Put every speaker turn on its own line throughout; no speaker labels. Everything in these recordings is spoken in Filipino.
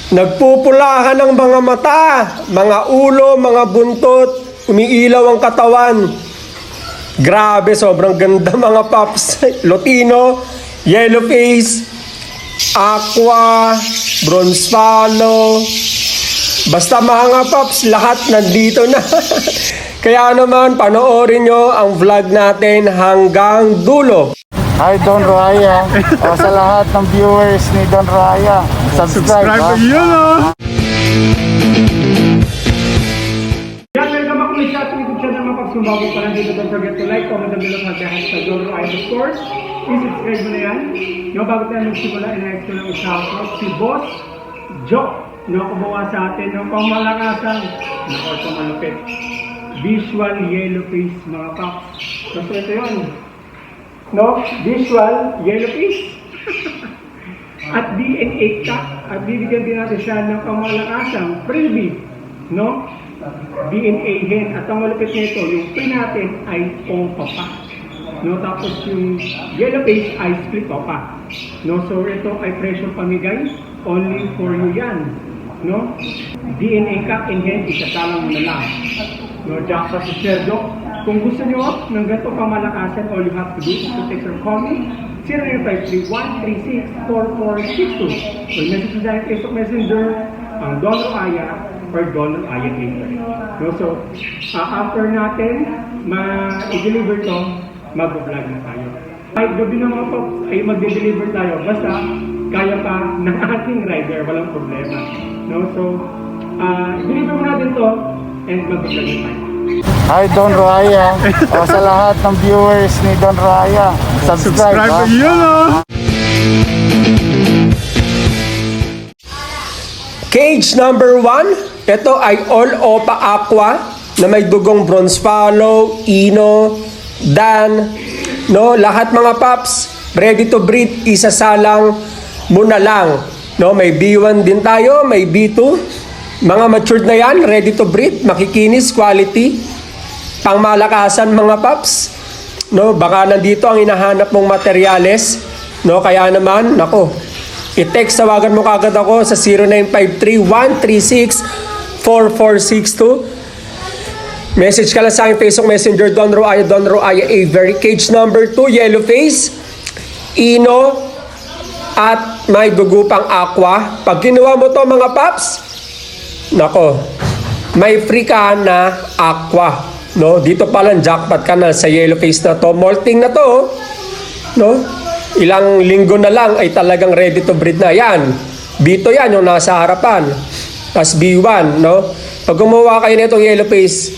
Nagpupulahan ng mga mata, mga ulo, mga buntot, umiilaw ang katawan. Grabe, sobrang ganda mga paps. Lutino, yellow face, aqua, bronze fallow. Basta mga paps, lahat nandito na. Kaya naman, panoorin nyo ang vlog natin hanggang dulo.
Hi Don Raya. Sa lahat ng viewers ni Don Raya, subscribe ha?
Welcome back ulit sa ating YouTube channel mga paps. Kung bago pa lang dito, don't forget to like, comment, and below at hashtag Don Raya. Of course, i-subscribe mo na yan. No, bago tayo magsimula, in-next ko lang shoutout si Boss Joe. No, kumuha sa atin ng pamalakasan. Nako, ito malupit. Visual yellow face mga paps. So ito yun. No, visual yellow face. At DNA ka. At bibigyan din natin siya ng pamalakasang freebie. No? DNA hen. At ang malupit nito, yung pin natin ay OPA pa. No, tapos yung yellow face ay split OPA. No, so ito ay presyo pamigay. Only for you yan. No? DNA ka and hen, isasalang mo na lang. No, jackpot si Sir Doc. Kung gusto nyo ng ganito pamalakasan, all you have to do is to text or call me 0953-136-4462 or message sa Facebook Messenger ang Don Raya or Don Raya Later. No, so, after natin ma-deliver to, mag-vlog na tayo. Kahit gabi na mga folks ay mag-deliver tayo, basta kaya pa ng ating rider, walang problema. No, so, deliver mo natin to and mag-vlog na tayo.
Hi Don Raya. Sa lahat ng viewers ni Don Raya, subscribe ha?
Cage number 1, ito ay all OPA aqua na may dugong bronze fallow, ino, dan, no, lahat mga paps, ready to breed, isasalang mo na lang. No, may B1 din tayo, may B2. Mga matured na yan, ready to breed, makikinis, quality, pangmalakasan mga paps. No, baka nandito ang hinahanap mong materyales. No, kaya naman, nako, i-text, tawagan mo kagad ako sa 0953-136-4462. Message ka lang sa akin, Facebook Messenger, Don Raya Avery. Cage number 2, yellow face, ino, at may dugo pang aqua. Pag ginawa mo to mga paps, nako, may free ka na aqua. No, dito pa lang jackpot ka na sa yellow face na to. Molting na to. No? Ilang linggo na lang ay talagang ready to breed na. Yan. B2 yan yung nasa harapan. Tapos B1, no? Pag gumawa kayo nitong yellow face,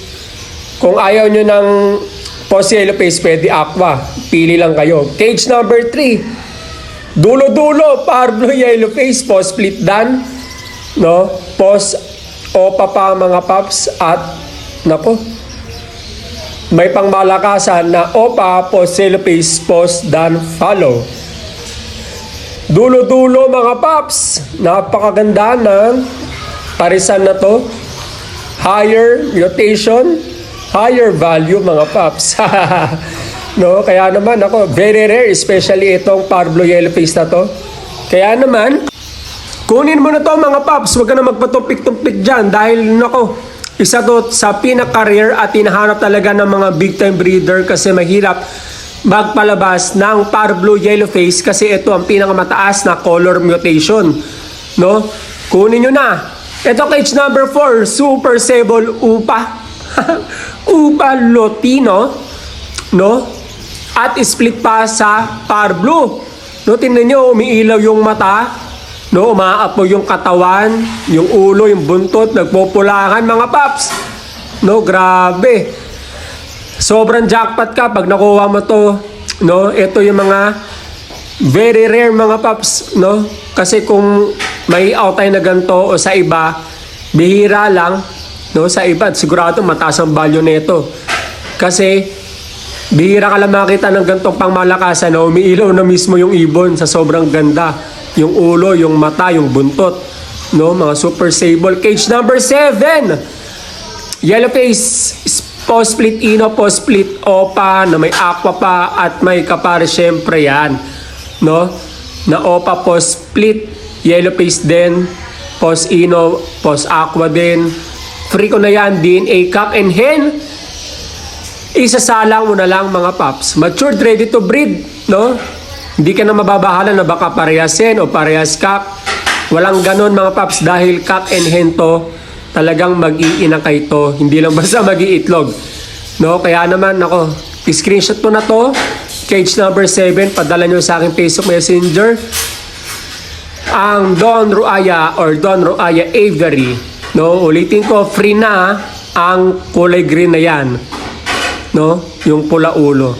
kung ayaw nyo ng post yellow face, pwede aqua. Pili lang kayo. Cage number 3. Dulo-dulo, Parblo yellow face, post split dan. No? Post OPA pa mga paps at nako, may pangmalakasan na OPA, post yellow face, post dan follow. Dulo-dulo mga paps, napakaganda ng parisan na to. Higher mutation, higher value mga paps. No, kaya naman ako, very rare, especially itong Parblo yellow face na to. Kaya naman, kunin mo na to mga paps, huwag ka na magpatumpik-tumpik dyan dahil nako, isa to sa pinaka-rare at hinahanap talaga ng mga big time breeder kasi mahirap magpalabas ng Parblo yellow face kasi ito ang pinakamataas na color mutation. No? Kunin nyo na. Ito cage number 4, Super Sable Upa. Upa Lutino. No? At split pa sa Parblo. No, tingnan nyo, umiilaw yung mata. No, umaapo yung katawan, yung ulo, yung buntot, nagpupulahan mga paps. No, grabe. Sobrang jackpot ka pag nakuha mo to. No, ito yung mga very rare mga paps, no? Kasi kung may outay na ganito o sa iba, bihira lang, no? Sa iba, sigurado mataas ang value nito. Kasi bihira ka lang makita ng ganitong pangmalakasan na umiilaw na mismo yung ibon sa sobrang ganda. Yung ulo, yung mata, yung buntot. No, mga super sable. Cage number 7. Yellow face, post split ino, post split OPA na may aqua pa at may kapare syempre yan. No? Na OPA post split, yellow face din. post ino, post aqua din. Free ko na yan, DNA, cock and hen. Isasalang mo na lang mga paps. Matured, ready to breed, no? Hindi ka na mababahala na baka parehas hen o parehas cock. Walang ganon mga paps dahil cock and hen to, talagang mag-iina kayo to. Hindi lang basta mag-iitlog. No? Kaya naman, ako, screenshot mo na to. Cage number 7, padala nyo sa aking Facebook Messenger. Ang Don Ruaya or Don Ruaya Avery. No? Ulitin ko, free na ang kulay green na yan. No? Yung pula ulo.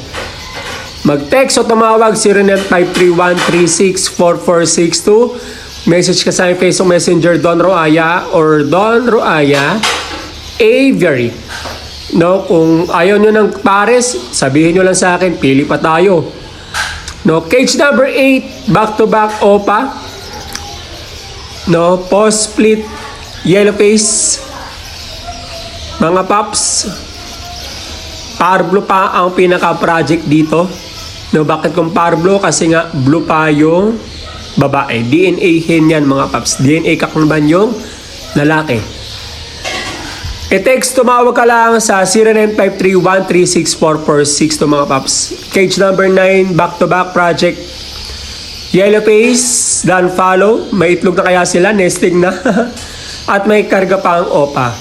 Mag-text o tumawag 0953-136-4462. Message ka sa aking Facebook Messenger Don Ruaya or Don Ruaya Avery. No, kung ayaw nyo ng pares, sabihin nyo lang sa akin, pili pa tayo. No, cage number 8, back-to-back OPA. No, post split, yellow face. Mga paps, Parblo pa ang pinaka-project dito. No, bakit kung Parblo? Kasi nga, blue pa yung babae. DNA hen yan mga paps. DNA kaknaban yung lalaki. I-text, tumawag ka lang sa 0953-136-4462 mga paps. Cage number 9, back-to-back project. Yellow face, dan follow. May itlog na kaya sila, nesting na. At may karga pa ang OPA.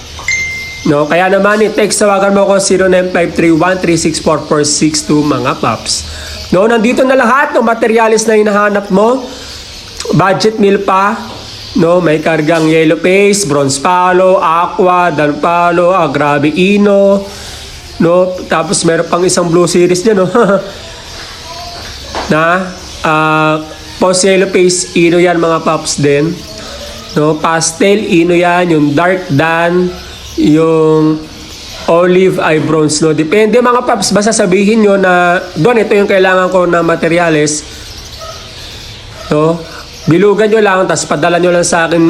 No, kaya naman i-text, tawagan mo ko 0953-136-4462 mga paps. No, nandito na lahat ng materialis na hinahanap mo. Budget meal pa. No, may kargang yellow face, bronze palo, aqua, dan palo, grabe ino. No, tapos meron pang isang blue series dyan, no. Na post yellow face, ino yan mga paps din. No, pastel, ino yan, yung dark dan, yung olive ay bronze, no. Depende mga paps, basta sabihin nyo na doon ito yung kailangan ko na materials. No, bilugan nyo lang, tapos padala nyo lang sa akin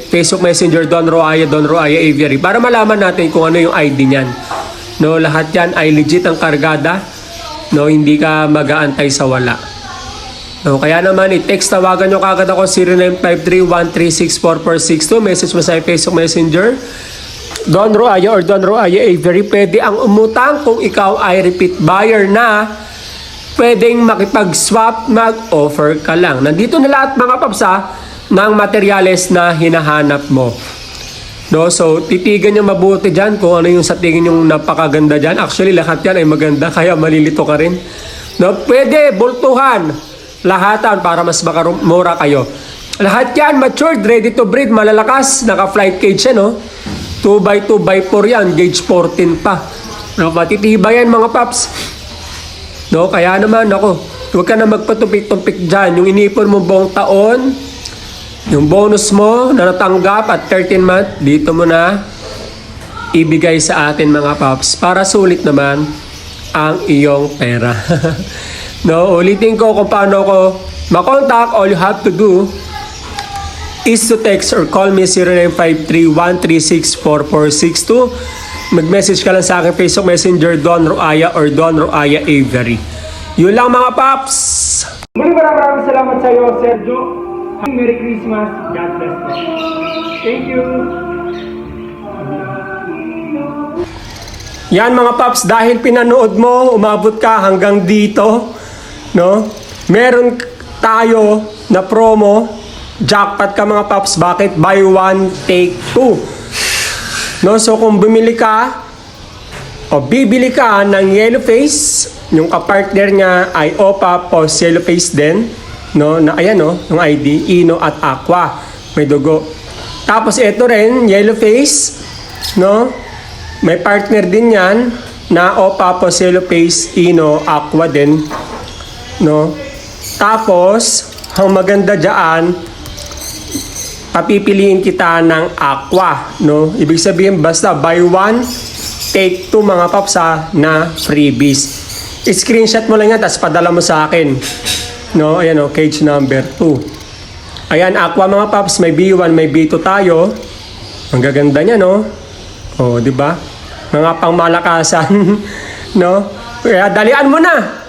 Facebook Messenger Don Ruaya Avery para malaman natin kung ano yung ID niyan. No, lahat yan ay legit ang kargada. No, hindi ka mag-aantay sa wala. No, kaya naman i-text, tawagan nyo kagad ako 0953-136-4462. Message mo sa Facebook Messenger Don Ruaya or Don Ruaya Avery. Pwede ang umutang kung ikaw ay repeat buyer na. Pwedeng makipag-swap, mag-offer ka lang. Nandito na lahat mga paps ng materyales na hinahanap mo. No, so titigan nyo mabuti dyan kung ano yung sa tingin yung napakaganda dyan. Actually lahat yan ay maganda kaya malilito ka rin. No, pwede boltuhan, lahatan para mas makamura kayo. Lahat yan matured, ready to breed, malalakas, naka-flight cage yan, no? 2x2x4 yan, gauge 14 pa. No, matitibay yan mga paps. No, kaya naman ako, huwag ka na magpatumpik-tumpik dyan. Yung inipon mo buong taon, yung bonus mo na natanggap at 13 month, dito mo na ibigay sa atin mga paps para sulit naman ang iyong pera. No, ulitin ko kung paano ko makontak. All you have to do is to text or call me 0953-136-4462. Mag-message ka lang sa akin Facebook Messenger Don Ruaya or Don Ruaya Avery. Yun lang mga paps!
Muli maraming salamat sa iyo, Sergio. Merry Christmas. God bless you. Thank you.
Yan mga paps, dahil pinanood mo, umabot ka hanggang dito, no? Meron tayo na promo, jackpot ka mga paps. Bakit? Buy one, take two. No, so kung bumili ka o bibili ka ng yellow face, yung kapartner niya ay OPA post yellow face din, no, na ayan, no, yung ID, ino at aqua, may dugo. Tapos ito rin, yellow face, no, may partner din yan na OPA post yellow face, ino, aqua din, no. Tapos ang maganda diyan, papipiliin kita ng aqua, no? Ibig sabihin, basta buy one, take two mga paps na freebies. I-screenshot mo lang yan, tapos padala mo sa akin. No? Ayan o, cage number 2. Ayan, aqua mga paps, may B1, may B2 tayo. Ang gaganda niya, no? O, di ba? Mga pangmalakasan, no? Kaya dalian mo na!